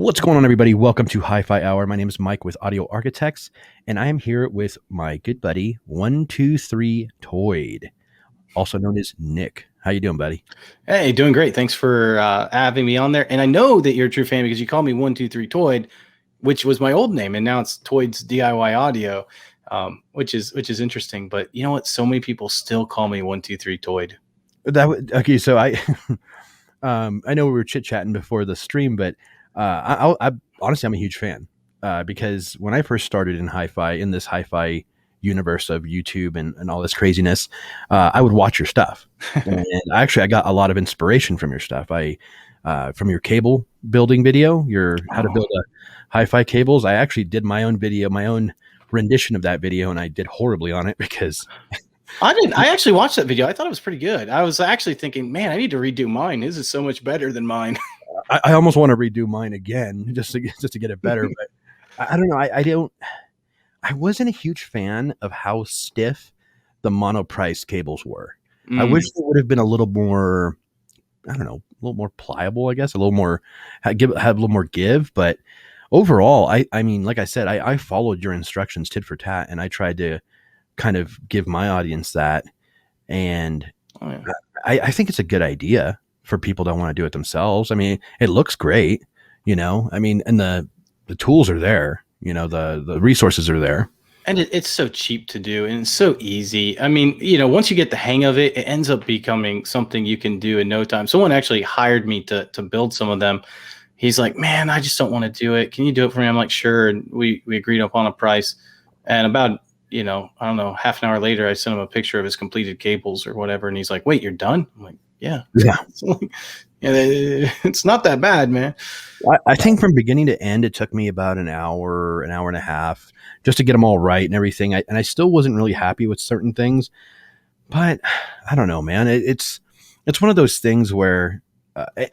What's going on, everybody? Welcome to HiFi Hour. My name is Mike with Audio Arkitekts, and I am here with my good buddy, 123 Toid, also known as Nick. How you doing, buddy? Hey, doing great. Thanks for having me on there. And I know that you're a true fan because you call me 123 Toid, which was my old name, and now it's Toid's DIY Audio, which is interesting. But you know what? So many people still call me 123 Toid. Okay, so I I know we were chit chatting before the stream, but I honestly I'm a huge fan because when I first started in hi-fi, in this hi-fi universe of YouTube and all this craziness, I would watch your stuff, and actually I got a lot of inspiration from your stuff. From your cable building video, your how to build a hi-fi cables. I actually did my own video, my own rendition of that video, and I did horribly on it because I actually watched that video. I thought it was pretty good. I was actually thinking, man, I need to redo mine. His is so much better than mine. I almost want to redo mine again just to get it better. But I don't know. I wasn't a huge fan of how stiff the monoprice cables were. I wish they would have been a little more, I don't know, a little more pliable, I guess, a little more, have a little more give. But overall, I mean, like I said, I followed your instructions tit for tat, and I tried to kind of give my audience that. And I think it's a good idea for people that want to do it themselves. I mean, it looks great, I mean, and the tools are there, the resources are there. And it's so cheap to do, and it's so easy. I mean, once you get the hang of it, it ends up becoming something you can do in no time. Someone actually hired me to build some of them. He's like, man, I just don't want to do it. Can you do it for me? I'm like, sure. And we agreed upon a price. And about, I don't know, half an hour later, I sent him a picture of his completed cables or whatever. And he's like, wait, you're done? I'm like, yeah. It's not that bad, man. I think from beginning to end, it took me about an hour and a half just to get them all right and everything. And I still wasn't really happy with certain things, but I don't know, man. It's one of those things where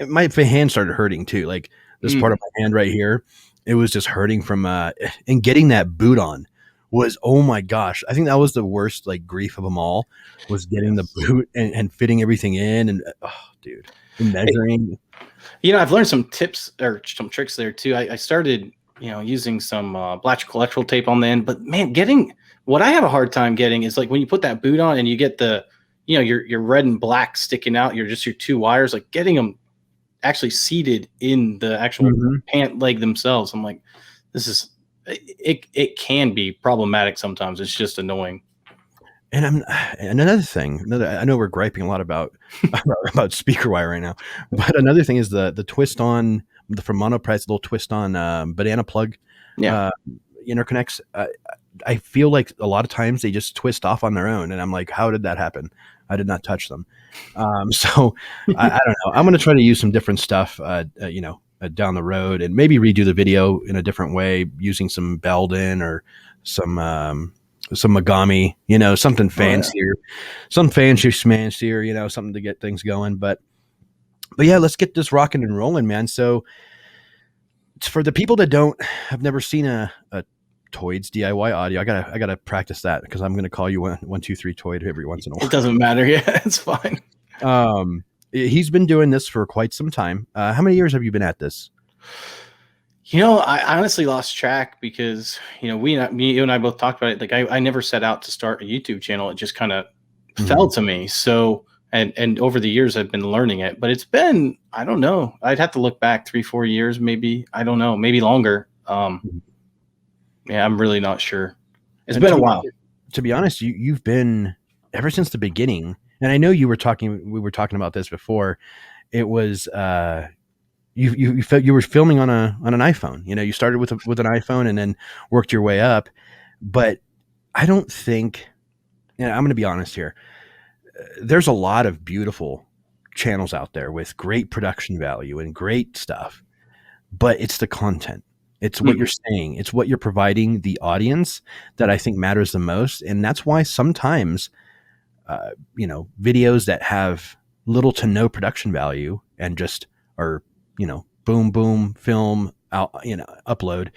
my hand started hurting too. Like this part of my hand right here, it was just hurting from and getting that boot on was, oh my gosh, I think that was the worst like grief of them all, was getting the boot and fitting everything in, and oh dude, and measuring. I've learned some tips or some tricks there too. I started using some black electrical tape on the end, but man, what I have a hard time getting is like when you put that boot on and you get the your red and black sticking out, your two wires, like getting them actually seated in the actual pant leg themselves. I'm like, it can be problematic sometimes. It's just annoying. And another thing, I know we're griping a lot about speaker wire right now, but another thing is the twist on from monoprice, little twist on banana plug interconnects. I feel like a lot of times they just twist off on their own, and I'm like, how did that happen? I did not touch them. So I don't know. I'm going to try to use some different stuff, down the road, and maybe redo the video in a different way using some Belden or some Megami, something fancier, some fancier schmancier, something to get things going. But yeah, let's get this rocking and rolling, man. So it's for the people that have never seen a Toid's DIY audio. I gotta practice that because I'm gonna call you 123 Toid every once in a while. It doesn't matter. Yeah, it's fine. He's been doing this for quite some time. How many years have you been at this? I honestly lost track because, you and I both talked about it. Like I never set out to start a YouTube channel. It just kind of fell to me. So, and over the years I've been learning it, but it's been, I don't know, I'd have to look back 3-4 years, maybe. I don't know, maybe longer. Yeah, I'm really not sure. It's been a while. To be honest, you've been ever since the beginning. And I know we were talking about this before. It was, you were filming on an iPhone. You started with an iPhone and then worked your way up. But I don't think, I'm going to be honest here. There's a lot of beautiful channels out there with great production value and great stuff, but it's the content. It's what you're saying. It's what you're providing the audience that I think matters the most. And that's why sometimes, videos that have little to no production value and just are, boom, boom, film out, upload,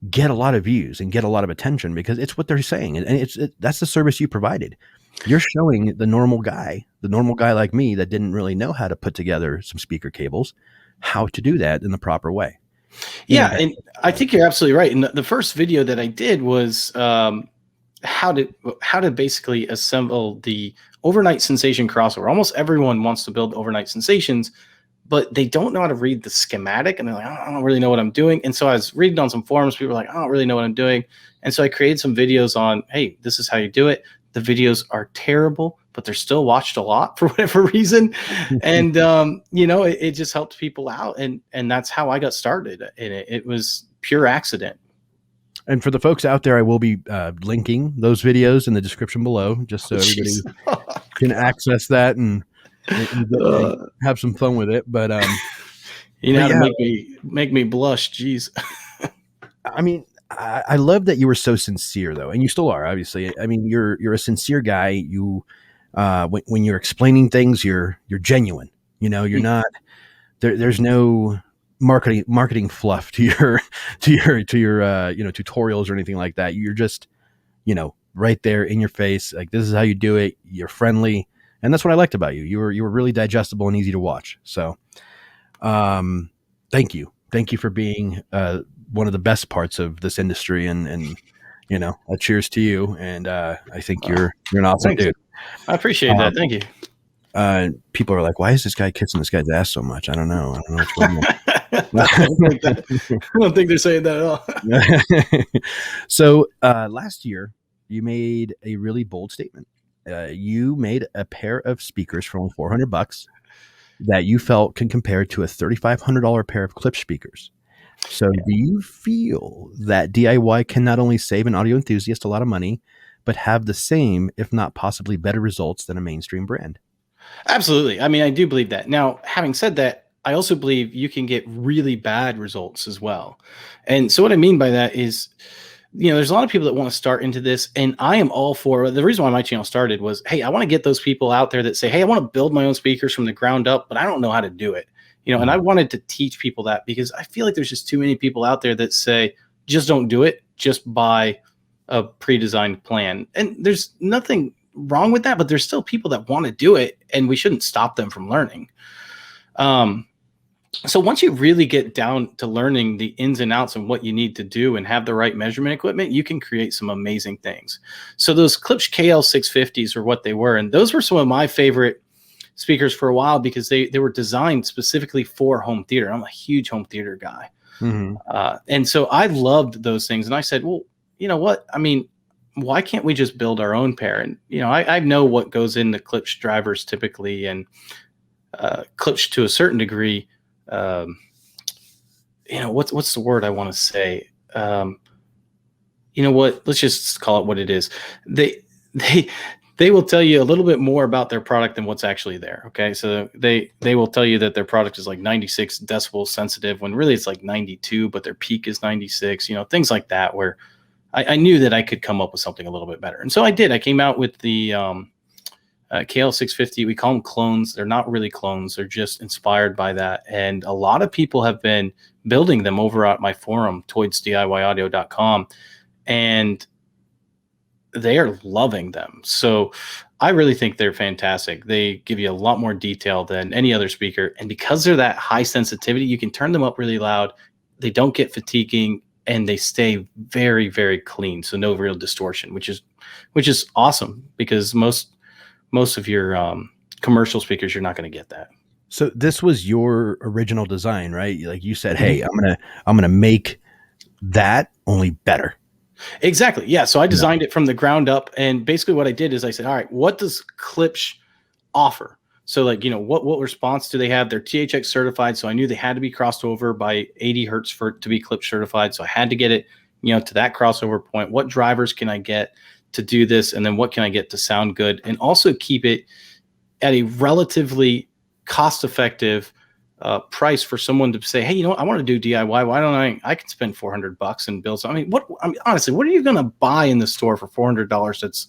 get a lot of views and get a lot of attention because it's what they're saying. And that's the service you provided. You're showing the normal guy like me that didn't really know how to put together some speaker cables, how to do that in the proper way. Yeah, and I think you're absolutely right. And the first video that I did was how to basically assemble the overnight sensation crossover. Almost everyone wants to build overnight sensations, but they don't know how to read the schematic, and they're like, I don't really know what I'm doing. And so I was reading on some forums. People were like, I don't really know what I'm doing. And so I created some videos on, hey, this is how you do it. The videos are terrible, but they're still watched a lot for whatever reason. And, it just helped people out. And that's how I got started in it. It was pure accident. And for the folks out there, I will be linking those videos in the description below, just so everybody can access that and have some fun with it. But to make me blush. Jeez. I mean, I love that you were so sincere, though, and you still are. Obviously, I mean, you're a sincere guy. You when you're explaining things, you're genuine. You're not there's no marketing fluff to your tutorials or anything like that. You're just right there in your face, like, this is how you do it. You're friendly, and that's what I liked about you. You were really digestible and easy to watch. So thank you for being one of the best parts of this industry, and a cheers to you. And I think you're an awesome dude. I appreciate that. Thank you. People are like, why is this guy kissing this guy's ass so much? I don't know what's going on. I don't think they're saying that at all. So last year, you made a really bold statement. You made a pair of speakers for only $400 that you felt can compare to a $3,500 pair of Klipsch speakers. So do you feel that DIY can not only save an audio enthusiast a lot of money, but have the same, if not possibly better results than a mainstream brand? Absolutely. I mean, I do believe that. Now, having said that, I also believe you can get really bad results as well. And so what I mean by that is, there's a lot of people that want to start into this, and I am all for. The reason why my channel started was, hey, I want to get those people out there that say, hey, I want to build my own speakers from the ground up, but I don't know how to do it. And I wanted to teach people that, because I feel like there's just too many people out there that say, just don't do it, just buy a pre-designed plan. And there's nothing wrong with that, but there's still people that want to do it, and we shouldn't stop them from learning. So once you really get down to learning the ins and outs and what you need to do and have the right measurement equipment, you can create some amazing things. So those Klipsch KL650s are what they were. And those were some of my favorite speakers for a while, because they were designed specifically for home theater. I'm a huge home theater guy. Mm-hmm. And so I loved those things. And I said, well, you know what? I mean, why can't we just build our own pair? And, I know what goes into Klipsch drivers typically, and Klipsch to a certain degree. What's the word I want to say? Let's just call it what it is. They will tell you a little bit more about their product than what's actually there. Okay. So they will tell you that their product is like 96 decibels sensitive, when really it's like 92, but their peak is 96, things like that, where I knew that I could come up with something a little bit better. And so I did. I came out with the KL650. We call them clones. They're not really clones. They're just inspired by that. And a lot of people have been building them over at my forum, toidsdiyaudio.com, and they are loving them. So I really think they're fantastic. They give you a lot more detail than any other speaker. And because they're that high sensitivity, you can turn them up really loud. They don't get fatiguing, and they stay very, very clean. So no real distortion, which is awesome, because most of your commercial speakers, you're not going to get that. So this was your original design, right? Like you said, hey, I'm gonna make that only better. Exactly. Yeah. So I designed it from the ground up, and basically what I did is I said, all right, what does Klipsch offer? So what response do they have? They're THX certified, so I knew they had to be crossed over by 80 hertz to be Klipsch certified. So I had to get it, to that crossover point. What drivers can I get to do this? And then what can I get to sound good, and also keep it at a relatively cost-effective price for someone to say, hey, I want to do DIY. Why don't I can spend $400 and build something. Honestly, what are you going to buy in the store for $400? That's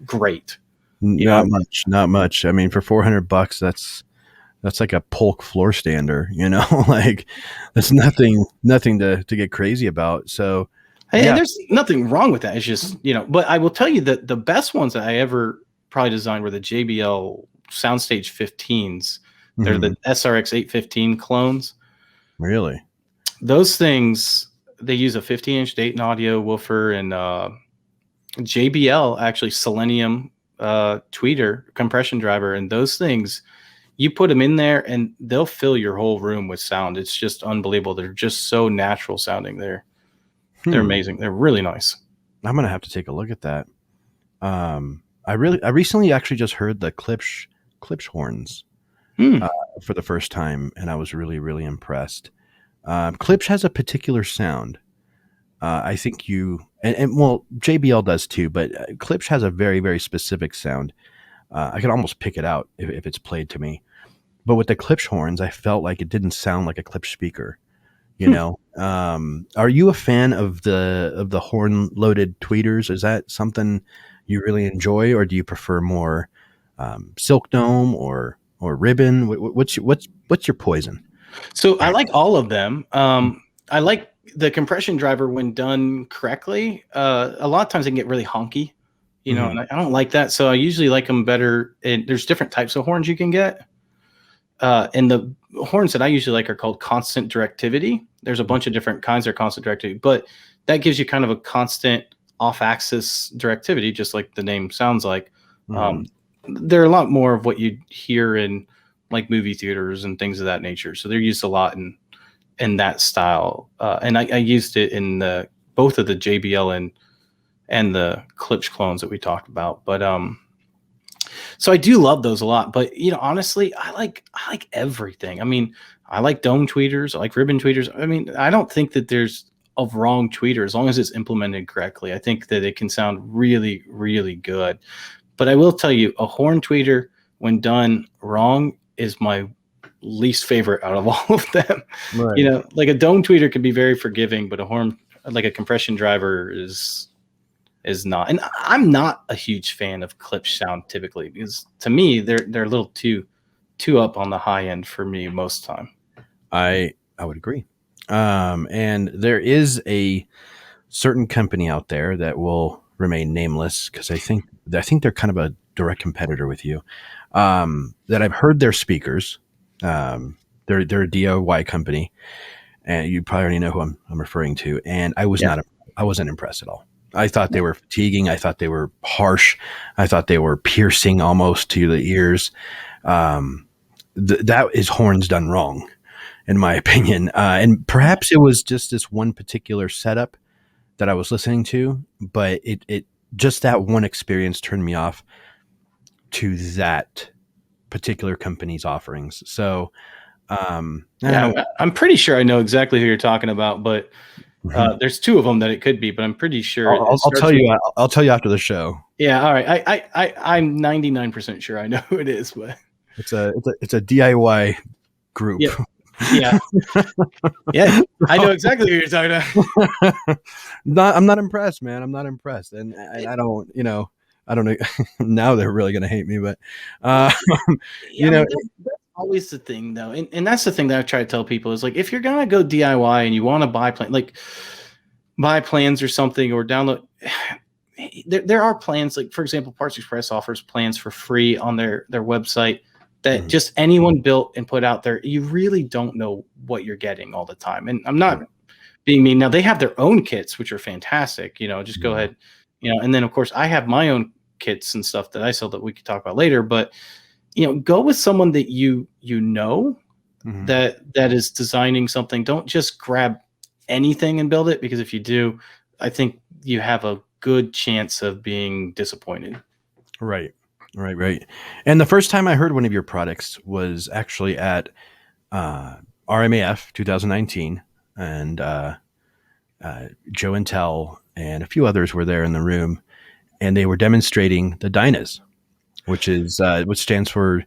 great. Not much. I mean, for $400, that's like a Polk floor stander, like that's nothing to get crazy about. So, and there's nothing wrong with that. It's just, but I will tell you that the best ones that I ever probably designed were the JBL Soundstage 15s. They're the SRX 815 clones. Really? those things, they use a 15-inch Dayton Audio woofer and JBL, actually Selenium tweeter compression driver, and those things, you put them in there and they'll fill your whole room with sound. It's just unbelievable. They're just so natural sounding. They're amazing. They're really nice. I'm gonna have to take a look at that. I recently actually just heard the Klipsch horns for the first time, and I was really, really impressed. Klipsch has a particular sound. I think well, JBL does too, but Klipsch has a very, very specific sound. I could almost pick it out if it's played to me. But with the Klipsch horns, I felt like it didn't sound like a Klipsch speaker. You know, are you a fan of the horn loaded tweeters? Is that something you really enjoy, or do you prefer more silk dome or ribbon? What's your poison? So I like all of them. I like the compression driver when done correctly. A lot of times they can get really honky, you know, and I don't like that. So I usually like them better. And there's different types of horns you can get. And the horns that I usually like are called constant directivity. There's a bunch of different kinds of constant directivity, but that gives you kind of a constant off-axis directivity, just like the name sounds like. They're a lot more of what you hear in like movie theaters and things of that nature. So they're used a lot in that style. And I used it in both of the JBL and the Klipsch clones that we talked about. But so I do love those a lot. But you know, honestly, I like everything. I mean, I like dome tweeters, I like ribbon tweeters. I mean, I don't think that there's a wrong tweeter as long as it's implemented correctly. I think that it can sound really, really good. But I will tell you, a horn tweeter, when done wrong, is my least favorite out of all of them. Right. You know, like a dome tweeter can be very forgiving, but a horn, like a compression driver, is not. And I'm not a huge fan of Klipsch sound typically, because to me they're a little too up on the high end for me most time. I would agree. And there is a certain company out there that will remain nameless, because I think they're kind of a direct competitor with you. That I've heard their speakers. They're a DIY company, and you probably already know who I'm referring to. And I wasn't impressed at all. I thought they were fatiguing. I thought they were harsh. I thought they were piercing almost to the ears. That is horns done wrong, in my opinion. And perhaps it was just this one particular setup that I was listening to, but it just that one experience turned me off to that particular company's offerings. So, I'm pretty sure I know exactly who you're talking about, but there's two of them that it could be, but I'm pretty sure. I'll tell you. I'll tell you after the show. Yeah. All right. I'm 99% sure I know who it is, but it's a DIY group. Yeah. Yeah. I know exactly who you're talking about. I'm not impressed, man. I'm not impressed. And I don't know. Now they're really going to hate me, but, that's always the thing though. And that's the thing that I try to tell people is, like, if you're going to go DIY and you want to buy plans or something, or download, there are plans, like, for example, Parts Express offers plans for free on their website that just anyone built and put out there. You really don't know what you're getting all the time. And I'm not being mean. Now, they have their own kits, which are fantastic, just go ahead, and then of course I have my own kits and stuff that I sell that we could talk about later, but go with someone that that is designing something. Don't just grab anything and build it, because if you do, I think you have a good chance of being disappointed. Right. And the first time I heard one of your products was actually at RMAF 2019, and Joe and Tell and a few others were there in the room, and they were demonstrating the Dynas, which stands for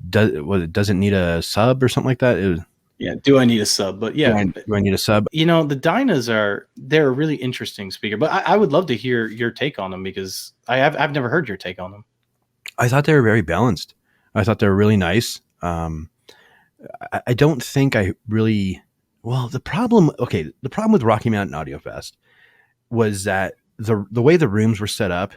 doesn't need a sub or something like that. Do I need a sub? But yeah, do I need a sub? The Dynas they're a really interesting speaker, but I would love to hear your take on them, because I've never heard your take on them. I thought they were very balanced. I thought they were really nice. I don't think I really. Well, the problem with Rocky Mountain Audio Fest was that the way the rooms were set up,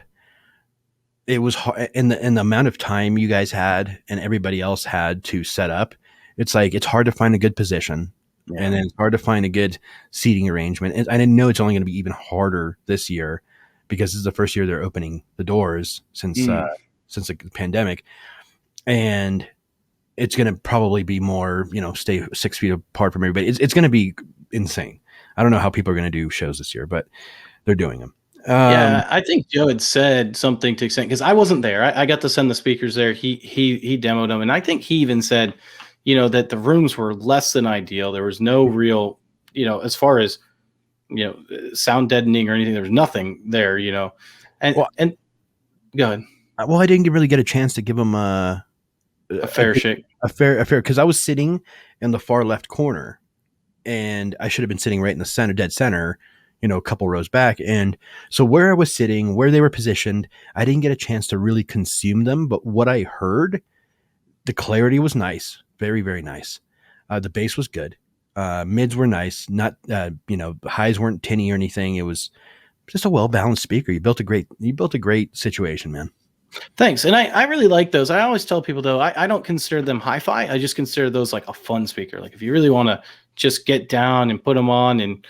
it was hard, and the amount of time you guys had and everybody else had to set up. It's like, it's hard to find a good position. and then it's hard to find a good seating arrangement. And I didn't know it's only going to be even harder this year because this is the first year they're opening the doors since the pandemic, and it's going to probably be more, stay 6 feet apart from everybody. It's going to be insane. I don't know how people are going to do shows this year, but they're doing them. Yeah, I think Joe had said something to extent because I wasn't there. I got to send the speakers there. He demoed them, and I think he even said, that the rooms were less than ideal. There was no real, as far as sound deadening or anything. There was nothing there, and go ahead. Well, I didn't really get a chance to give them a fair shake, a fair because I was sitting in the far left corner, and I should have been sitting right in the center, dead center. A couple rows back. And so where I was sitting, where they were positioned, I didn't get a chance to really consume them. But what I heard, the clarity was nice. Very, very nice. The bass was good. Mids were nice. Not, highs weren't tinny or anything. It was just a well-balanced speaker. You built a great situation, man. Thanks. And I really like those. I always tell people though, I don't consider them hi-fi. I just consider those like a fun speaker. Like if you really want to just get down and put them on and,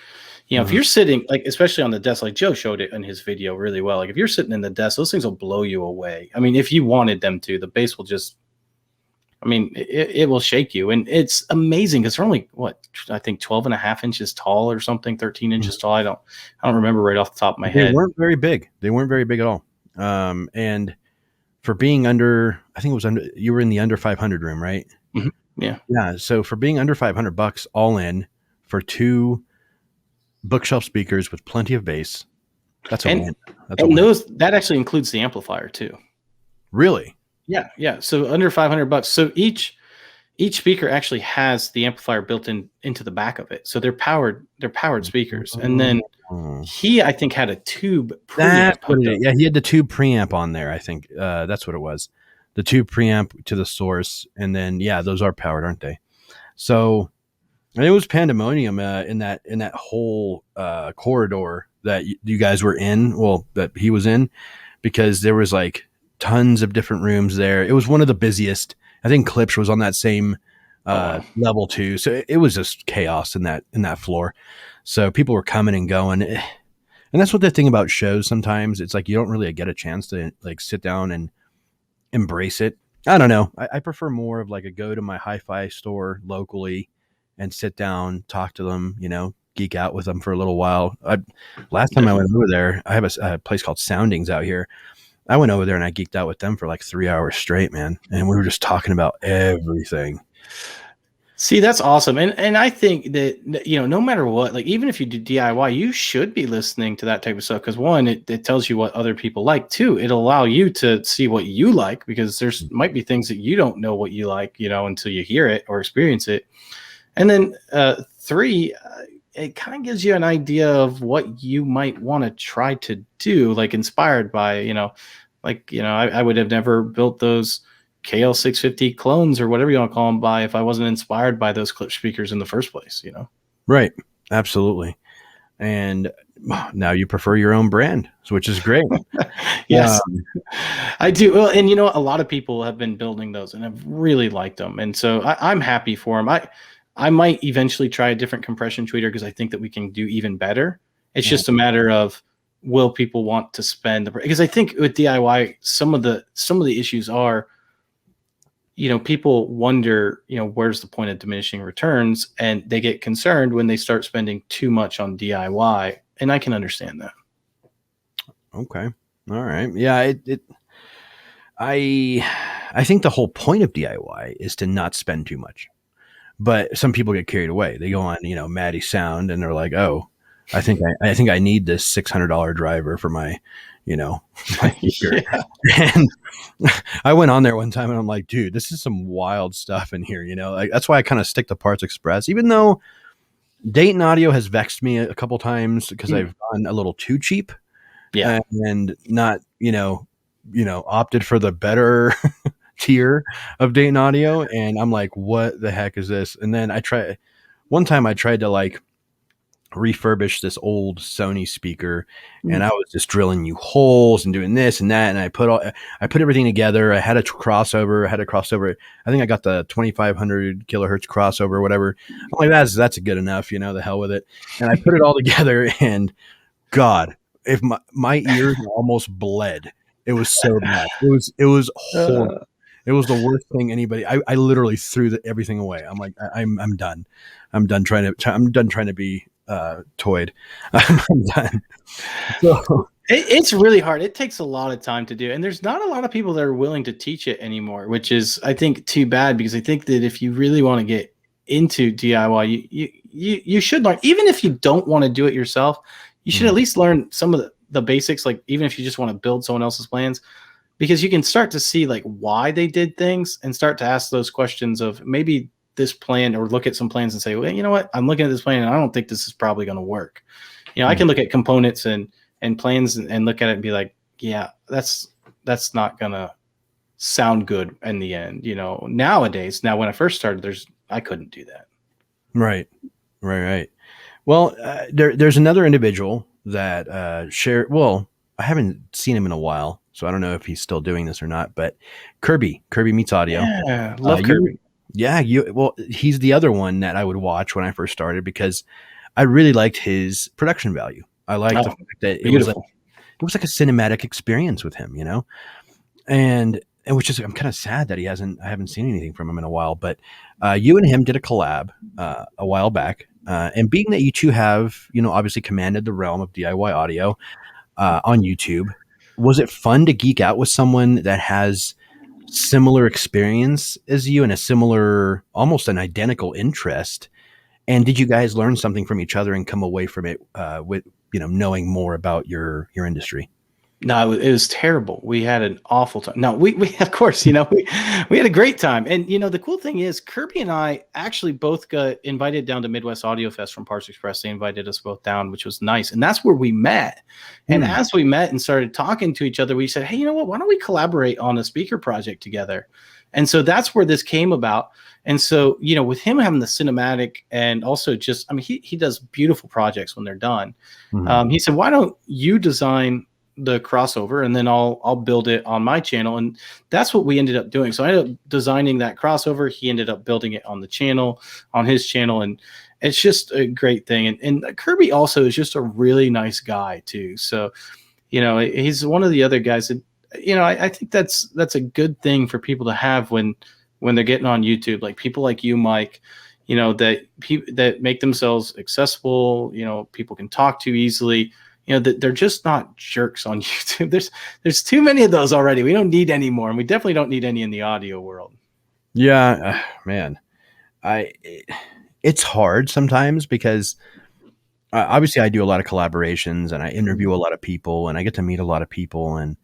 if you're sitting, like, especially on the desk, like Joe showed it in his video really well. Like if you're sitting in the desk, those things will blow you away. I mean, if you wanted them to, the bass will just, it will shake you. And it's amazing because they're only, I think 12 and a half inches tall or something, 13 inches tall. I don't remember right off the top of my head. They weren't very big. They weren't very big at all. And for being under, I think it was you were in the under 500 room, right? Mm-hmm. Yeah. Yeah. So for being under $500 all in for 2 bookshelf speakers with plenty of bass, that's a win. That actually includes the amplifier too. Really? Yeah. So under $500. So each speaker actually has the amplifier built into the back of it. So they're powered speakers. And then he, I think, had a tube preamp. Yeah, he had the tube preamp on there. I think that's what it was. The tube preamp to the source, and then those are powered, aren't they? So. And it was pandemonium in that whole corridor that you guys were in. Well, that he was in, because there was like tons of different rooms there. It was one of the busiest. I think Klipsch was on that same level too. So it was just chaos in that floor. So people were coming and going, and that's what the thing about shows. Sometimes it's like you don't really get a chance to like sit down and embrace it. I don't know. I prefer more of like a go to my hi-fi store locally and sit down, talk to them, geek out with them for a little while. Last time I went over there, I have a place called Soundings out here. I went over there and I geeked out with them for like 3 hours straight, man. And we were just talking about everything. See, that's awesome. And I think that, no matter what, like even if you do DIY, you should be listening to that type of stuff. Because one, it tells you what other people like. Two, it'll allow you to see what you like, because there's might be things that you don't know what you like, until you hear it or experience it. And then 3, it kind of gives you an idea of what you might want to try to do, like inspired by, I would have never built those KL650 clones or whatever you want to call them if I wasn't inspired by those Klipsch speakers in the first place, Right. Absolutely. And now you prefer your own brand, which is great. Yes, I do. Well, and a lot of people have been building those and have really liked them. And so I'm happy for them. I might eventually try a different compression tweeter because I think that we can do even better. It's just a matter of, will people want to spend because I think with DIY, some of the issues are, people wonder, where's the point of diminishing returns, and they get concerned when they start spending too much on DIY. And I can understand that. Okay. All right. Yeah. I think the whole point of DIY is to not spend too much. But some people get carried away. They go on, Maddie Sound, and they're like, "Oh, I think I need this $600 driver for my, my speaker." Yeah. And I went on there one time, and I'm like, "Dude, this is some wild stuff in here." Like that's why I kind of stick to Parts Express, even though Dayton Audio has vexed me a couple times because I've gone a little too cheap, and not, opted for the better tier of Dayton Audio, and I'm like, what the heck is this? And then one time I tried to like refurbish this old Sony speaker, and Mm. I was just drilling new holes and doing this and that, and I put everything together. I had a crossover, I think I got the 2500 kilohertz crossover or whatever. I'm like, that's good enough, the hell with it. And I put it all together, and God, if my ears almost bled. It was so bad. It was horrible. Uh, It was the worst thing anybody. I literally threw everything away. I'm like, I'm done. I'm done trying to be Toid. I'm done. So, it's really hard. It takes a lot of time to do, and there's not a lot of people that are willing to teach it anymore, which is, I think, too bad, because I think that if you really want to get into DIY, you should learn. Even if you don't want to do it yourself, you should at least learn some of the basics. Like, even if you just want to build someone else's plans, because you can start to see like why they did things and start to ask those questions of maybe this plan, or look at some plans and say, well, you know what, I'm looking at this plan and I don't think this is probably going to work. I can look at components and plans and look at it and be like, yeah, that's not gonna sound good in the end. Nowadays, now when I first started, I couldn't do that. right. Well, there's another individual that shared. Well, I haven't seen him in a while, so I don't know if he's still doing this or not. But Kirby Meets Audio. Yeah, love Kirby. Well, he's the other one that I would watch when I first started, because I really liked his production value. I liked the fact that it was like a cinematic experience with him, and which is, I'm kind of sad that I haven't seen anything from him in a while. But you and him did a collab a while back, and being that you two have, obviously commanded the realm of DIY audio on YouTube, was it fun to geek out with someone that has similar experience as you and a similar, almost an identical interest? And did you guys learn something from each other and come away from it with, knowing more about your industry? No, it was terrible. We had an awful time. No, we of course, we had a great time. And the cool thing is, Kirby and I actually both got invited down to Midwest Audio Fest from Parts Express. They invited us both down, which was nice. And that's where we met. And as we met and started talking to each other, we said, hey, you know what? Why don't we collaborate on a speaker project together? And so that's where this came about. And so, with him having the cinematic, and also just, I mean, he does beautiful projects when they're done. He said, why don't you design the crossover, and then I'll build it on my channel. And that's what we ended up doing. So I ended up designing that crossover. He ended up building it on his channel. And it's just a great thing. And Kirby also is just a really nice guy too. So, he's one of the other guys that, I think that's a good thing for people to have when they're getting on YouTube, like people like you, Mike, that make themselves accessible, people can talk to easily. That they're just not jerks on YouTube. There's too many of those already. We don't need any more, and we definitely don't need any in the audio world. Yeah, man, it's hard sometimes, because obviously I do a lot of collaborations and I interview a lot of people and I get to meet a lot of people, and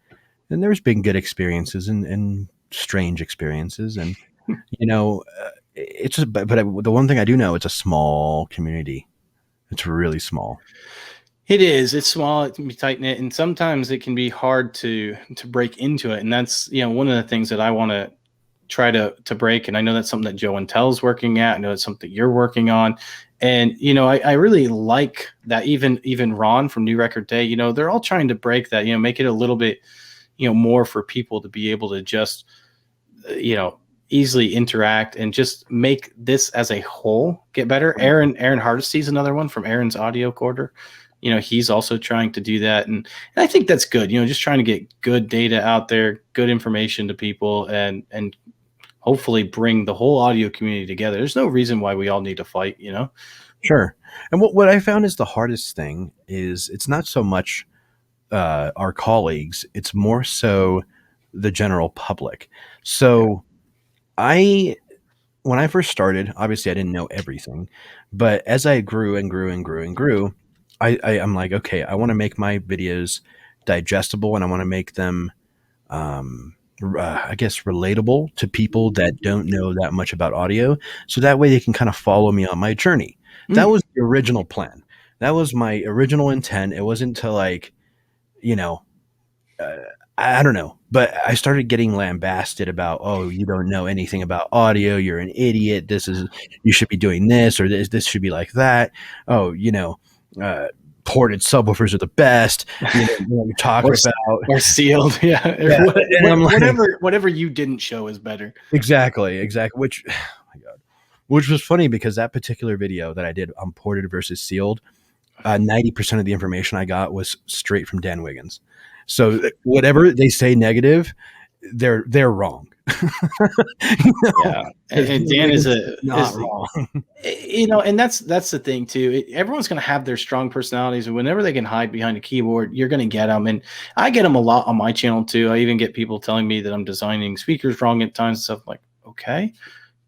there's been good experiences and strange experiences, and it's just, but the one thing I do know, it's a small community. It's really small. It is. It's small. It can be tight knit, and sometimes it can be hard to break into it. And that's one of the things that I want to try to break. And I know that's something that Joe and Tell's working at. I know it's something that you're working on. And I really like that. Even Ron from New Record Day, they're all trying to break that. Make it a little bit more for people to be able to just easily interact and just make this as a whole get better. Aaron Hardesty is another one from Aaron's Audio Quarter. He's also trying to do that. And I think that's good, just trying to get good data out there, good information to people, and hopefully bring the whole audio community together. There's no reason why we all need to fight, Sure. And what I found is the hardest thing is, it's not so much our colleagues, it's more so the general public. So when I first started, obviously I didn't know everything, but as I grew and grew and grew and grew, I'm like, okay, I want to make my videos digestible, and I want to make them, I guess, relatable to people that don't know that much about audio. So that way they can kind of follow me on my journey. That was the original plan. That was my original intent. It wasn't to like, I don't know, but I started getting lambasted about, oh, you don't know anything about audio. You're an idiot. You should be doing this, or this should be like that. Oh, ported subwoofers are the best. You're talking about or sealed, yeah. Yeah, and I'm like, Whatever you didn't show is better. exactly. Which, oh my god, which was funny because that particular video that I did on ported versus sealed, 90% of the information I got was straight from Dan Wiggins. So whatever they say negative, they're wrong. Yeah, and Dan is not wrong. And that's the thing too. Everyone's going to have their strong personalities, and whenever they can hide behind a keyboard, you're going to get them. And I get them a lot on my channel too. I even get people telling me that I'm designing speakers wrong at times and stuff. Like, okay,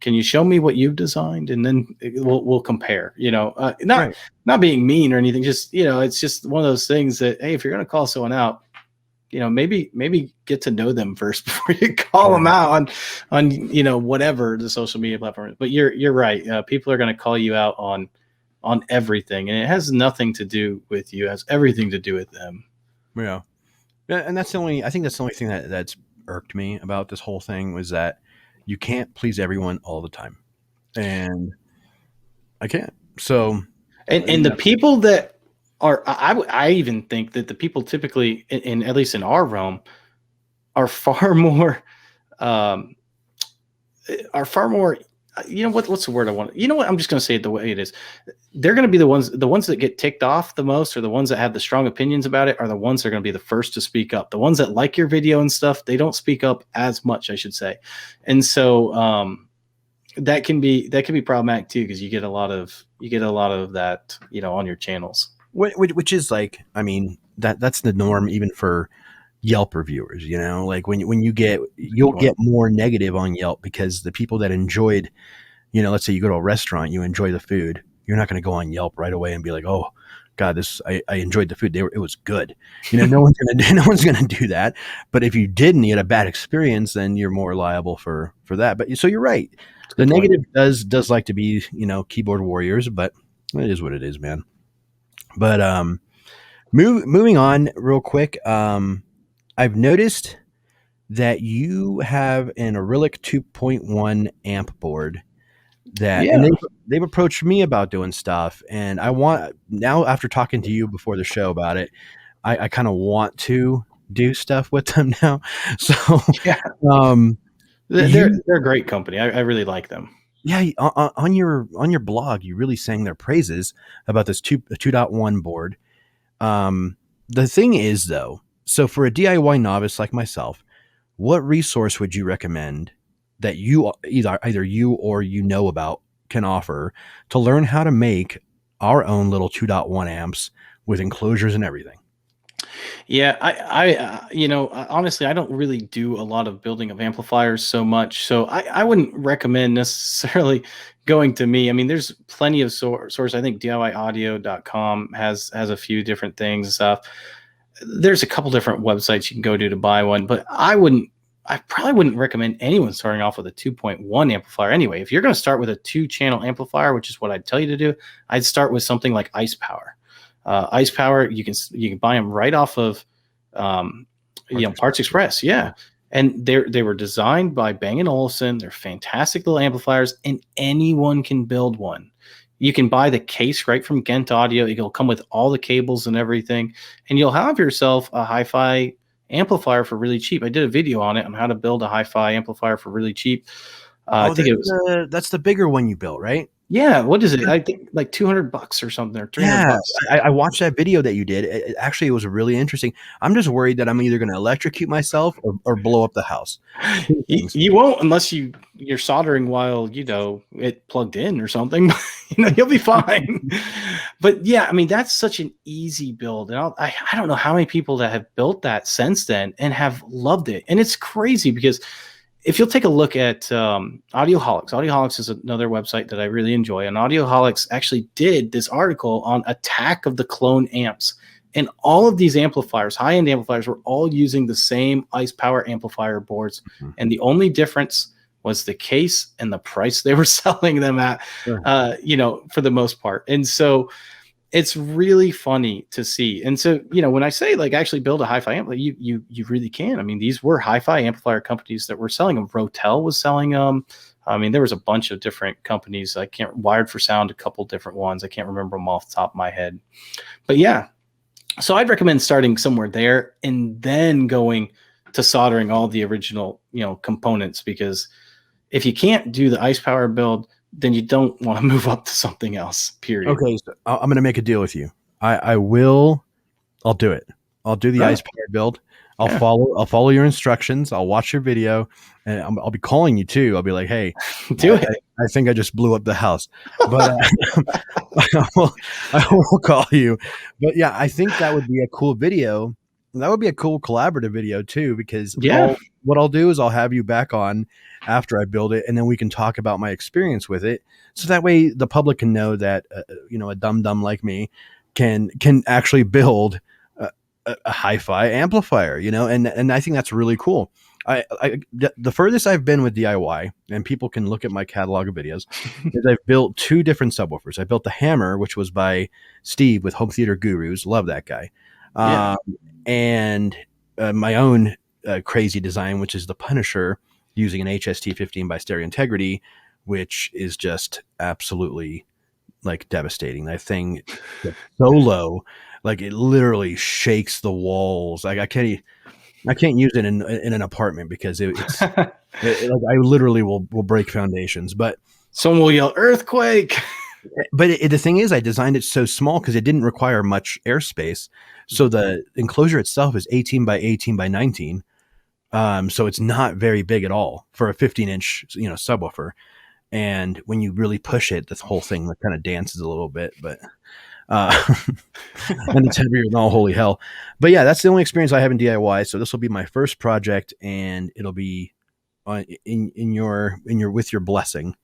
can you show me what you've designed, and then we'll compare. Not being mean or anything. Just it's just one of those things that, hey, if you're going to call someone out, maybe get to know them first before you call them out on whatever the social media platform is. But you're right. People are going to call you out on everything, and it has nothing to do with you. It has everything to do with them. Yeah. And I think that's the only thing that's irked me about this whole thing was that you can't please everyone all the time. And I can't. So, and the people that I even think that the people typically, in at least in our realm, are far more, what's the word I want? You know what? I'm just going to say it the way it is. They're going to be the ones that get ticked off the most, or the ones that have the strong opinions about it, are the ones that are going to be the first to speak up. The ones that like your video and stuff, they don't speak up as much, I should say. And so, that can be problematic too, because you get a lot of that, on your channels. Which is like, I mean, that's the norm even for Yelp reviewers, like when you'll get more negative on Yelp because the people that enjoyed, let's say you go to a restaurant, you enjoy the food, you're not going to go on Yelp right away and be like, oh God, I enjoyed the food. It was good. No one's going to do that. But if you didn't, you had a bad experience, then you're more liable for that. But so you're right. The negative does like to be, keyboard warriors, but it is what it is, man. But moving on real quick, I've noticed that you have an Arylic 2.1 amp board and they've approached me about doing stuff, and I want now, after talking to you before the show about it, I kind of want to do stuff with them now. So yeah, they're a great company. I really like them. Yeah, on your blog, you really sang their praises about this 2.1 board. The thing is, though, so for a DIY novice like myself, what resource would you recommend that you either you or about can offer to learn how to make our own little 2.1 amps with enclosures and everything? Yeah, I honestly, I don't really do a lot of building of amplifiers so much, so I wouldn't recommend necessarily going to me. I mean, there's plenty of source. I think DIYaudio.com has a few different things and stuff. There's a couple different websites you can go to buy one, but I probably wouldn't recommend anyone starting off with a 2.1 amplifier anyway. If you're going to start with a 2-channel amplifier, which is what I'd tell you to do, I'd start with something like Ice Power. Ice Power, you can buy them right off of Parts Express. Yeah. And they were designed by Bang & Olufsen. They're fantastic little amplifiers, and anyone can build one. You can buy the case right from Ghent Audio. It'll come with all the cables and everything, and you'll have yourself a hi-fi amplifier for really cheap. I did a video on it on how to build a hi-fi amplifier for really cheap. I think that's the bigger one you built, right? Yeah, what is it? I think like $200 or something, or $300. I watched that video that you did. It was really interesting. I'm just worried that I'm either going to electrocute myself or blow up the house. You won't, unless you're soldering while it plugged in or something. You'll be fine. But yeah, I mean, that's such an easy build, and I don't know how many people that have built that since then and have loved it. And it's crazy because if you'll take a look at Audioholics is another website that I really enjoy. And Audioholics actually did this article on attack of the clone amps. And all of these amplifiers, high-end amplifiers, were all using the same Ice Power amplifier boards. Mm-hmm. And the only difference was the case and the price they were selling them at, sure. For the most part. And so It's really funny to see. And so, when I say like actually build a hi-fi amp, you really can. I mean, these were hi-fi amplifier companies that were selling them. Rotel was selling them. I mean, there was a bunch of different companies. Wired for Sound, a couple different ones. I can't remember them off the top of my head. But yeah, so I'd recommend starting somewhere there and then going to soldering all the original, components, because if you can't do the ice power build, then you don't want to move up to something else, period. Okay, so I'm going to make a deal with you. I'll do it. I'll do the ice power build. I'll follow your instructions. I'll watch your video, and I'll be calling you too. I'll be like, "Hey, do it." I think I just blew up the house, but I will call you. But yeah, I think that would be a cool video. That would be a cool collaborative video too, because what I'll do is I'll have you back on after I build it, and then we can talk about my experience with it. So that way the public can know that, a dumb like me can actually build a hi-fi amplifier, and I think that's really cool. The furthest I've been with DIY, and people can look at my catalog of videos, is I've built 2 different subwoofers. I built the Hammer, which was by Steve with Home Theater Gurus. Love that guy. And my own crazy design, which is the Punisher, using an HST15 by Stereo Integrity, which is just absolutely like devastating. That thing gets so low, like it literally shakes the walls. Like I can't use it in an apartment because it's like I literally will break foundations. But someone will yell earthquake. But the thing is, I designed it so small because it didn't require much airspace. So the enclosure itself is 18 by 18 by 19. So it's not very big at all for a 15-inch, subwoofer. And when you really push it, this whole thing kind of dances a little bit, but and it's heavier than all holy hell. But yeah, that's the only experience I have in DIY. So this will be my first project, and it'll be in your with your blessing.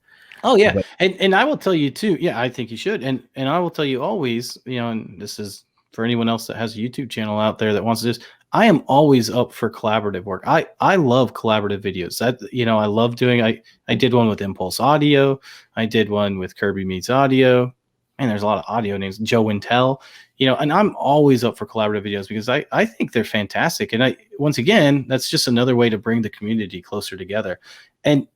Oh yeah, and I will tell you too. Yeah, I think you should, and I will tell you always. And this is for anyone else that has a YouTube channel out there that wants to do this. I am always up for collaborative work. I love collaborative videos. That I love doing. I did one with Impulse Audio. I did one with Kirby Meets Audio. And there's a lot of audio names. Joe Wintel. And I'm always up for collaborative videos because I think they're fantastic. And once again, that's just another way to bring the community closer together. And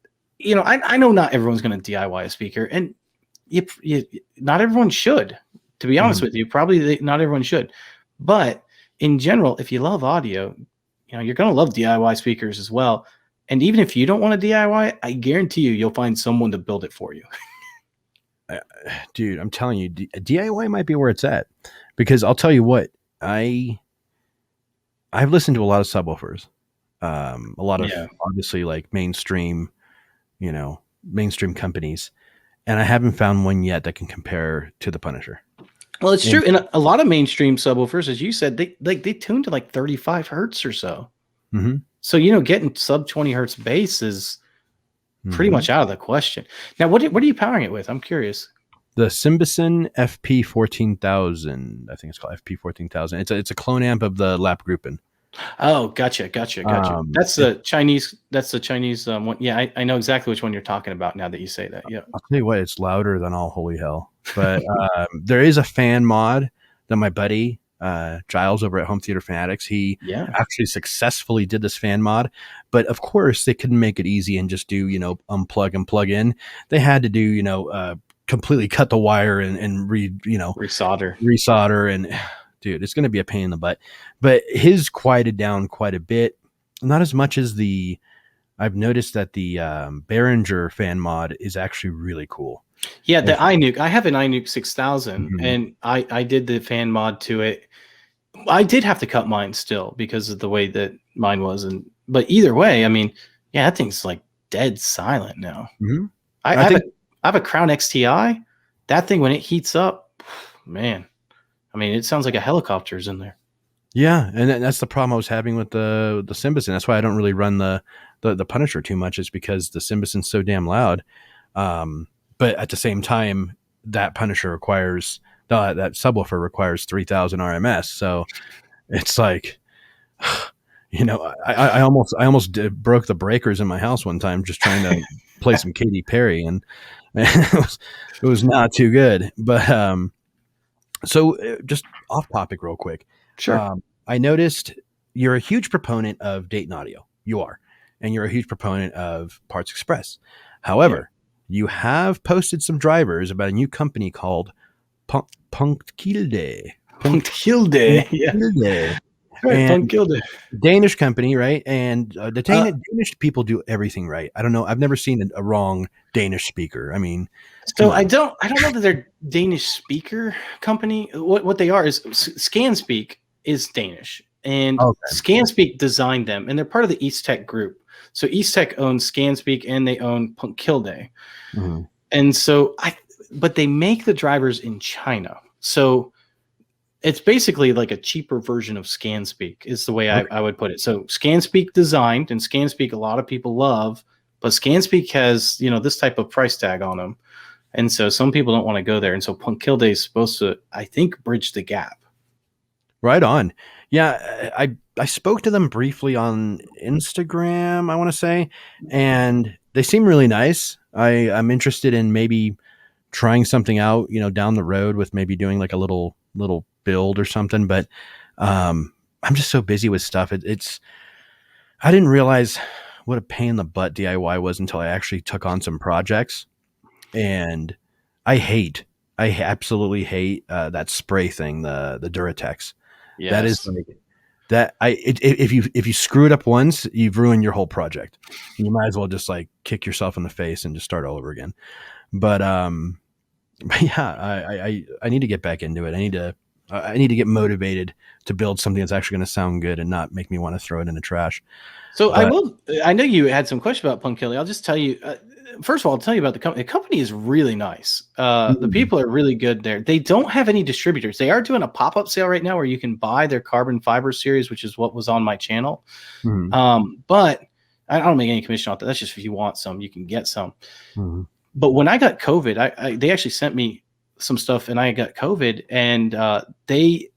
I know not everyone's going to DIY a speaker, and not everyone should. To be honest with you, probably not everyone should. But in general, if you love audio, you're going to love DIY speakers as well. And even if you don't want to DIY, I guarantee you'll find someone to build it for you. Dude, I'm telling you, DIY might be where it's at, because I'll tell you what, I've listened to a lot of subwoofers, a lot of obviously like mainstream companies, and I haven't found one yet that can compare to the Punisher. Well, it's true. And a lot of mainstream subwoofers, as you said, they tune to like 35 hertz or so. Mm-hmm. So, getting sub 20 hertz bass is pretty much out of the question. Now, what are you powering it with? I'm curious. The Symbison FP 14000. I think it's called FP 14000. It's a clone amp of the Lap Gruppen. Oh, gotcha. That's the Chinese one. Yeah, I know exactly which one you're talking about now that you say that. Yeah. I'll tell you what, it's louder than all holy hell. But there is a fan mod that my buddy Giles over at Home Theater Fanatics, he actually successfully did this fan mod. But of course, they couldn't make it easy and just do, unplug and plug in. They had to do, completely cut the wire and resolder. And dude, it's going to be a pain in the butt. But his quieted down quite a bit. Not as much as I've noticed that the Behringer fan mod is actually really cool. Yeah, the iNuke. I have an iNuke 6000, and I did the fan mod to it. I did have to cut mine still because of the way that mine was, but either way, I mean, yeah, that thing's like dead silent now. Mm-hmm. I have a Crown XTI. That thing, when it heats up, man, I mean, it sounds like a helicopter's in there. Yeah, and that's the problem I was having with the Symbison. That's why I don't really run the Punisher too much. Is because the Symbison's so damn loud. But at the same time, that Punisher requires that subwoofer requires 3,000 RMS. So it's like, I almost broke the breakers in my house one time just trying to play some Katy Perry, and it was not too good. But So just off topic real quick. Sure. I noticed you're a huge proponent of Dayton Audio. You are. And you're a huge proponent of Parts Express. Yeah. However, you have posted some drivers about a new company called Punkilde. Punkilde. Yeah. Punkilde. Right. And Punkilde. Danish company, right? And the Uh, Danish people do everything right. I don't know. I've never seen a wrong Danish speaker. I mean, come so I on. don't know that they're Danish speaker company. What they are is ScanSpeak is Danish, and Okay. ScanSpeak designed them, and they're part of the East Tech group. So East Tech owns ScanSpeak, and they own Punkilde. Mhm. And so but they make the drivers in China. So it's basically like a cheaper version of ScanSpeak is the way Okay. I would put it. So ScanSpeak designed, and ScanSpeak a lot of people love, but ScanSpeak has, this type of price tag on them. And so some people don't want to go there. And so Punkilde is supposed to, I think, bridge the gap. Right on. Yeah, I spoke to them briefly on Instagram, I want to say, and they seem really nice. I'm interested in maybe trying something out, down the road with maybe doing like a little build or something. But I'm just so busy with stuff. I didn't realize what a pain in the butt DIY was until I actually took on some projects, and I absolutely hate that spray thing, the Duratex. That is Yes. like that. If you screw it up once, you've ruined your whole project. You might as well just like kick yourself in the face and just start all over again. But but yeah, I need to get back into it. I need to get motivated to build something that's actually going to sound good and not make me want to throw it in the trash. So But I know you had some question about Punkilde. I'll just tell you, first of all, I'll tell you about the company. The company is really nice. The mm, people are really good there. They don't have any distributors. They are doing a pop-up sale right now where you can buy their carbon fiber series, which is what was on my channel. mm, But I don't make any commission off that. That's just if you want some, you can get some. mm, But when I got COVID, they actually sent me some stuff, and I got COVID, and they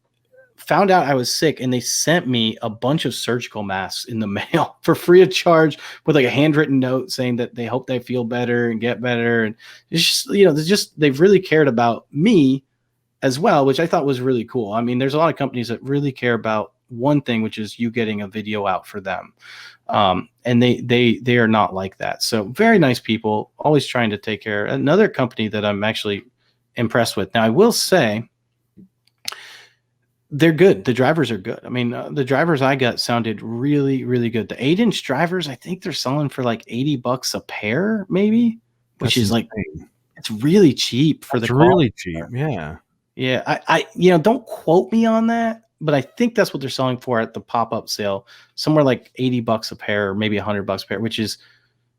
found out I was sick, and they sent me a bunch of surgical masks in the mail for free of charge with like a handwritten note saying that they hope they feel better and get better. And it's just, they've really cared about me as well, which I thought was really cool. I mean, there's a lot of companies that really care about one thing, which is you getting a video out for them. And they are not like that. So very nice people, always trying to take care. Another company that I'm actually impressed with. Now, I will say they're good. The drivers are good. I mean, the drivers I got sounded really, really good. The 8-inch drivers, I think they're selling for like $80 a pair, maybe, which that's is like, insane. it's really cheap for the That's quality. really cheap. Yeah. Yeah, don't quote me on that, but I think that's what they're selling for at the pop-up sale, somewhere like $80 a pair, or maybe $100 a pair, which is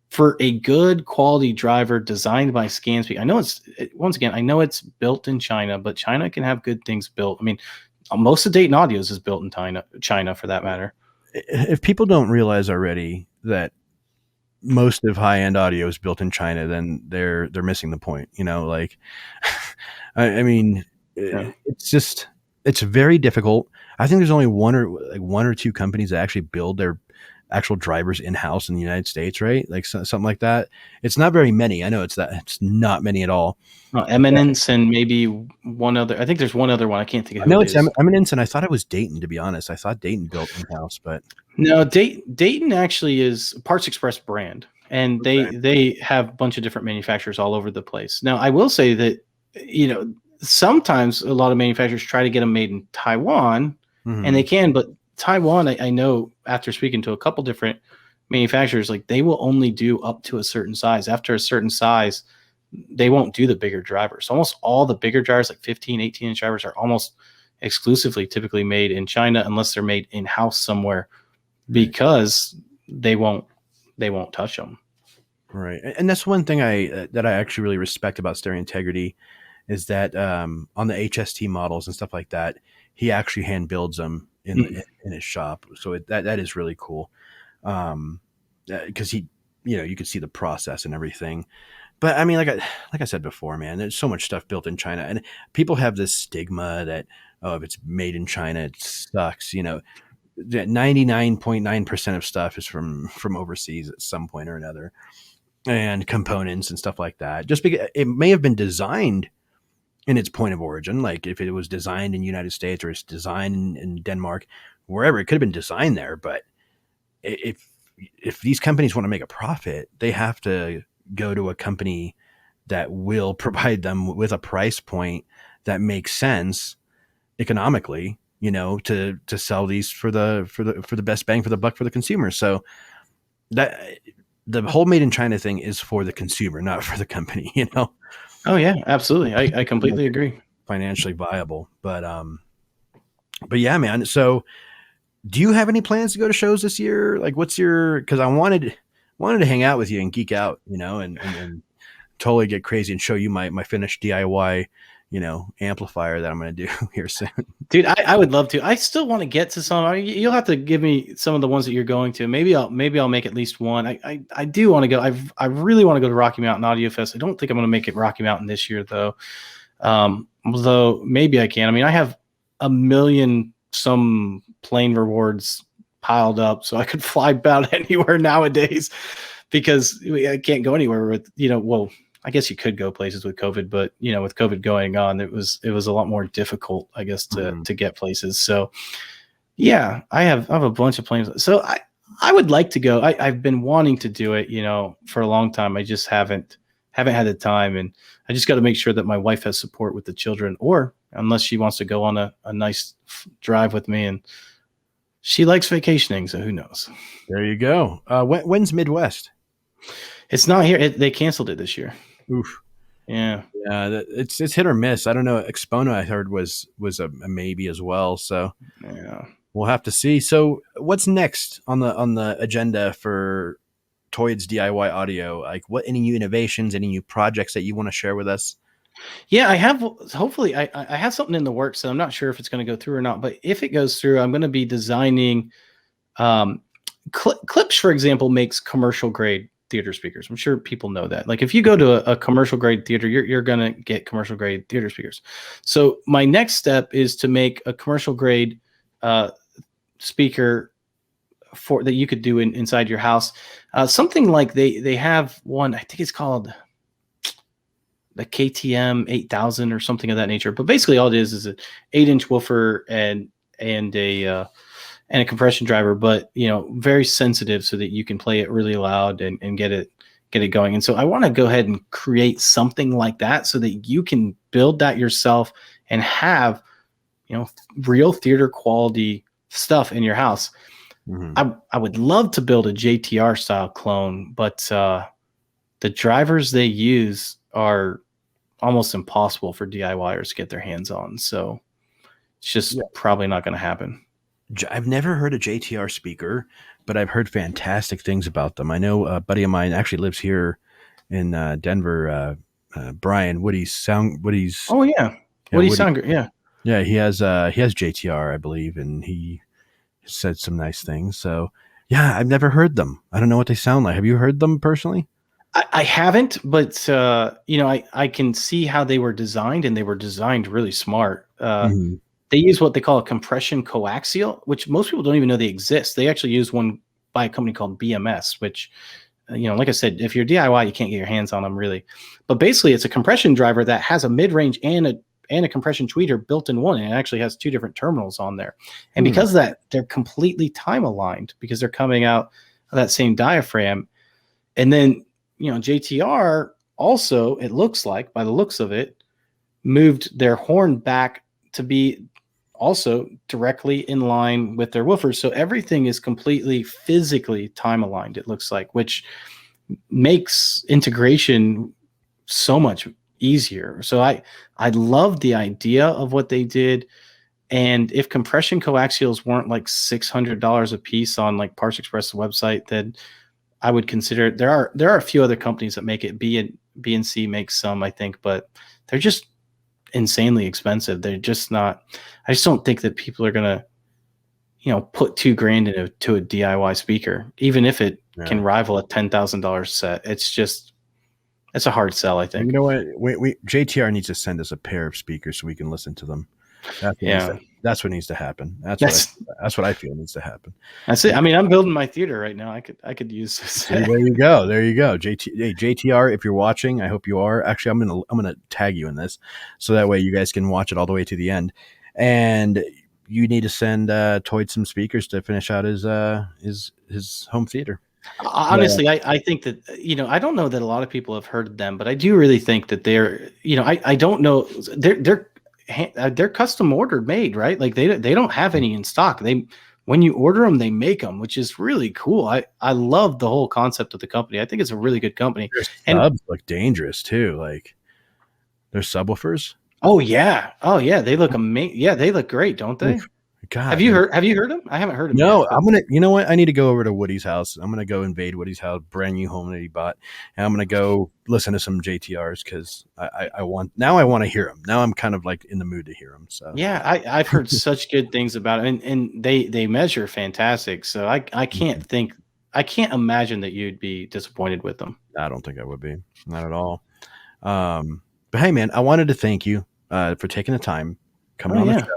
for a good quality driver designed by ScanSpeak. I know it's built in China, but China can have good things built. I mean, most of Dayton Audios is built in China for that matter. If people don't realize already that most of high end audio is built in China, then they're missing the point. Like, I mean, Yeah. it's very difficult. I think there's only one or two companies that actually build their actual drivers in house in the United States, right? Like something like that. It's not very many. I know it's not many at all. Eminence and maybe one other. I think there's one other one. I can't think of I who know it it's is. Eminence, and I thought it was Dayton. To be honest, I thought Dayton built in house, but No, Dayton actually is Parts Express brand, and okay. they have a bunch of different manufacturers all over the place. Now, I will say that sometimes a lot of manufacturers try to get them made in Taiwan, and they Mhm. can, but Taiwan, I know after speaking to a couple different manufacturers, like they will only do up to a certain size. After a certain size, they won't do the bigger drivers. Almost all the bigger drivers, like 15, 18-inch drivers, are almost exclusively typically made in China unless they're made in-house somewhere Right. because they won't touch them. Right. And that's one thing that I actually really respect about Stereo Integrity is that on the HST models and stuff like that, he actually hand builds them Mm. in his shop. So that is really cool. Because you could see the process and everything. But I mean, like I said before, man, there's so much stuff built in China, and people have this stigma that, oh, if it's made in China, it sucks. 99.9% of stuff is from overseas at some point or another, and components and stuff like that. Just because it may have been designed in its point of origin. Like if it was designed in the United States or it's designed in Denmark, wherever, it could have been designed there. But if these companies want to make a profit, they have to go to a company that will provide them with a price point that makes sense economically, to sell these for the best bang for the buck for the consumer. So that the whole made in China thing is for the consumer, not for the company, Oh yeah, absolutely. I completely agree. financially viable. But yeah, man. So do you have any plans to go to shows this year? Like what's because I wanted to hang out with you and geek out, and totally get crazy and show you my finished DIY, amplifier that I'm going to do here soon. Dude, I would love to. I still want to get to some. You'll have to give me some of the ones that you're going to. Maybe I'll make at least one. I do want to go. I really want to go to Rocky Mountain Audio Fest. I don't think I'm going to make it Rocky Mountain this year though. Although maybe I can. I mean, I have a million some plane rewards piled up, so I could fly about anywhere nowadays because I can't go anywhere with well. I guess you could go places with COVID, but with COVID going on, it was a lot more difficult, I guess, to get places. So yeah, I have a bunch of plans. So I would like to go. I've been wanting to do it, for a long time. I just haven't had the time, and I just got to make sure that my wife has support with the children, or unless she wants to go on a nice drive with me, and she likes vacationing, so who knows? There you go. When's Midwest? It's not here. They canceled it this year. Oof. Yeah. Yeah. It's hit or miss. I don't know. Expono, I heard was a maybe as well. So yeah, we'll have to see. So what's next on the agenda for Toid's DIY audio? Like any new innovations, any new projects that you want to share with us? Yeah, I have. Hopefully I have something in the works. So I'm not sure if it's going to go through or not, but if it goes through, I'm going to be designing, Klipsch, for example, makes commercial grade theater speakers. I'm sure people know that. Like if you go to a commercial grade theater, you're going to get commercial grade theater speakers. So my next step is to make a commercial grade speaker for that you could do inside your house. Something like they have one, I think it's called the KTM 8000 or something of that nature. But basically all it is an 8-inch woofer and a compression driver, but very sensitive so that you can play it really loud and get it going. And so I want to go ahead and create something like that so that you can build that yourself and have real theater quality stuff in your house. Mm-hmm. I would love to build a JTR style clone, but the drivers they use are almost impossible for DIYers to get their hands on. So it's just probably not going to happen. I've never heard a JTR speaker, but I've heard fantastic things about them. I know a buddy of mine actually lives here in Denver, Brian Woody's. Oh yeah. Woody's sound. Yeah. Yeah. He has JTR, I believe. And he said some nice things. So yeah, I've never heard them. I don't know what they sound like. Have you heard them personally? I haven't, but I can see how they were designed, and they were designed really smart. Mm-hmm. They use what they call a compression coaxial, which most people don't even know they exist. They actually use one by a company called BMS, which, like I said, if you're DIY, you can't get your hands on them really. But basically, it's a compression driver that has a mid-range and a compression tweeter built in one, and it actually has two different terminals on there. And because of that, they're completely time aligned because they're coming out of that same diaphragm. And then, JTR also, it looks like, by the looks of it, moved their horn back to be also directly in line with their woofers. So everything is completely physically time aligned, it looks like, which makes integration so much easier. So I love the idea of what they did. And if compression coaxials weren't like $600 a piece on like Parts Express website, then I would consider it. There are a few other companies that make it. B&C makes some, I think, but they're just insanely expensive. They're just not. I just don't think that people are gonna, put $2,000 into a DIY speaker, even if it can rival a $10,000 set. It's a hard sell, I think. You know what? We JTR needs to send us a pair of speakers so we can listen to them. That's That's what needs to happen. That's what I feel needs to happen. That's it. I mean, I'm building my theater right now. I could use this. See, there you go. There you go. JTR, if you're watching, I hope you are. Actually, I'm gonna tag you in this, so that way you guys can watch it all the way to the end. And you need to send Toid some speakers to finish out his home theater. Honestly, I think that, I don't know that a lot of people have heard of them, but I do really think that they're, I don't know, they're custom ordered made, right? Like they don't have any in stock. When you order them, they make them, which is really cool. I love the whole concept of the company. I think it's a really good company. Their subs look dangerous too. Like their subwoofers. Oh yeah. They look amazing. Yeah, they look great, don't they? God, have you heard them? I haven't heard them. No, yet. You know what? I need to go over to Woody's house. I'm gonna go invade Woody's house, brand new home that he bought, and I'm gonna go listen to some JTRs because I want to hear them. Now I'm kind of like in the mood to hear them. So yeah, I've heard such good things about it, and they measure fantastic. So I can't I can't imagine that you'd be disappointed with them. I don't think I would be, not at all. But hey, man, I wanted to thank you for taking the time coming on the show.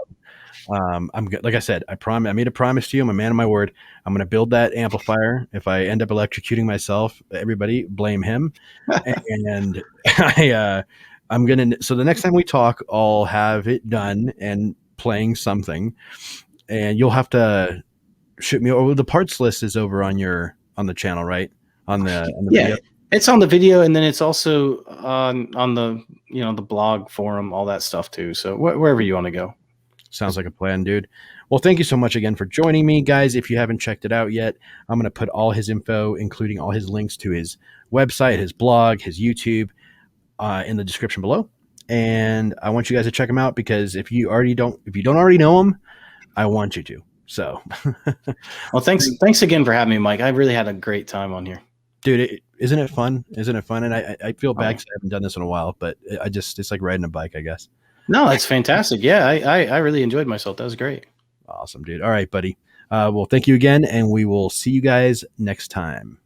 I'm like I said, I made a promise to you. I'm a man of my word. I'm going to build that amplifier. If I end up electrocuting myself, everybody blame him. And I'm going to, so the next time we talk, I'll have it done and playing something, and you'll have to shoot me over. The parts list is over on the channel, right? On the video. It's on the video, and then it's also on the, the blog forum, all that stuff too. So wherever you want to go. Sounds like a plan, dude. Well, thank you so much again for joining me, guys. If you haven't checked it out yet, I'm going to put all his info, including all his links to his website, his blog, his YouTube, in the description below. And I want you guys to check him out, because if you don't already know him, I want you to. So, well, thanks again for having me, Mike. I really had a great time on here, dude. Isn't it fun? And I feel bad because I haven't done this in a while, but it's like riding a bike, I guess. No, it's fantastic. Yeah, I really enjoyed myself. That was great. Awesome, dude. All right, buddy. Well, thank you again, and we will see you guys next time.